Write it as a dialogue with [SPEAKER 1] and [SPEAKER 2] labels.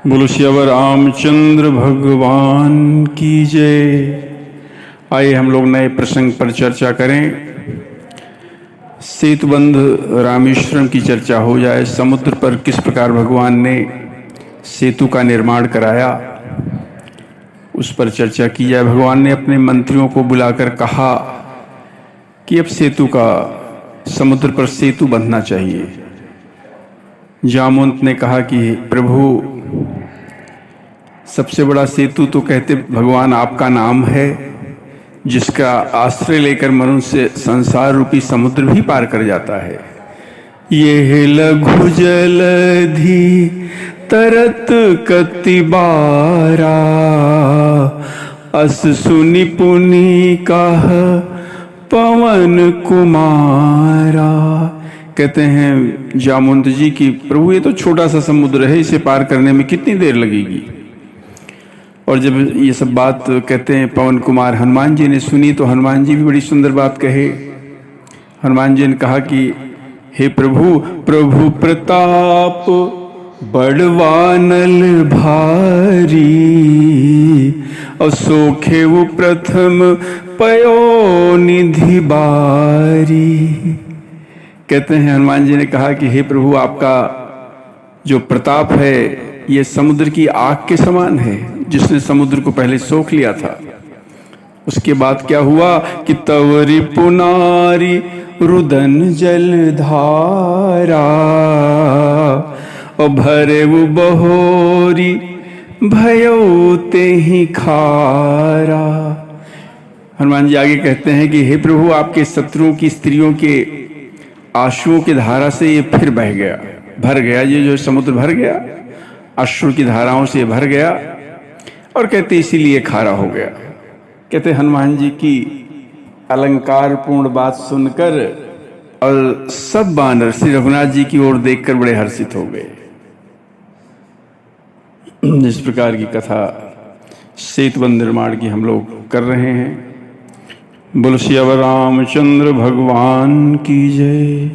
[SPEAKER 1] बोलो श्यावर रामचंद्र भगवान की जय। आइए हम लोग नए प्रसंग पर चर्चा करें। सेतुबंध रामेश्वरम की चर्चा हो जाए। समुद्र पर किस प्रकार भगवान ने सेतु का निर्माण कराया, उस पर चर्चा की जाए। भगवान ने अपने मंत्रियों को बुलाकर कहा कि अब सेतु का, समुद्र पर सेतु बंधना चाहिए। जामवंत ने कहा कि प्रभु, सबसे बड़ा सेतु तो कहते भगवान आपका नाम है, जिसका आश्रय लेकर मनुष्य संसार रूपी समुद्र भी पार कर जाता है। ये लघु जलधि तरत कति बारा, अस सुनि पुनि कह पवन कुमारा। कहते हैं जामवंत जी की प्रभु, ये तो छोटा सा समुद्र है, इसे पार करने में कितनी देर लगेगी। और जब ये सब बात कहते हैं पवन कुमार हनुमान जी ने सुनी, तो हनुमान जी भी बड़ी सुंदर बात कहे। हनुमान जी ने कहा कि हे प्रभु, प्रभु प्रताप बड़वानल भारी, असोखे वो प्रथम पयो निधि बारी। कहते हैं हनुमान जी ने कहा कि हे प्रभु, आपका जो प्रताप है ये समुद्र की आग के समान है, जिसने समुद्र को पहले सोख लिया था। उसके बाद क्या हुआ कि तवरी पुनारी रुदन जल धारा, और भरे वो बहोरी भयो ते ही खारा। हनुमान जी आगे कहते हैं कि हे प्रभु, आपके शत्रुओं की स्त्रियों के आंसुओं की धारा से ये फिर बह गया, भर गया। ये जो समुद्र भर गया, अश्रु की धाराओं से भर गया, और कहते इसीलिए खारा हो गया। कहते हनुमान जी की अलंकार पूर्ण बात सुनकर और सब बानर श्री रघुनाथ जी की ओर देखकर बड़े हर्षित हो गए। इस प्रकार की कथा सेतुबंध निर्माण की हम लोग कर रहे हैं। बोलो श्यावर रामचंद्र भगवान की जय।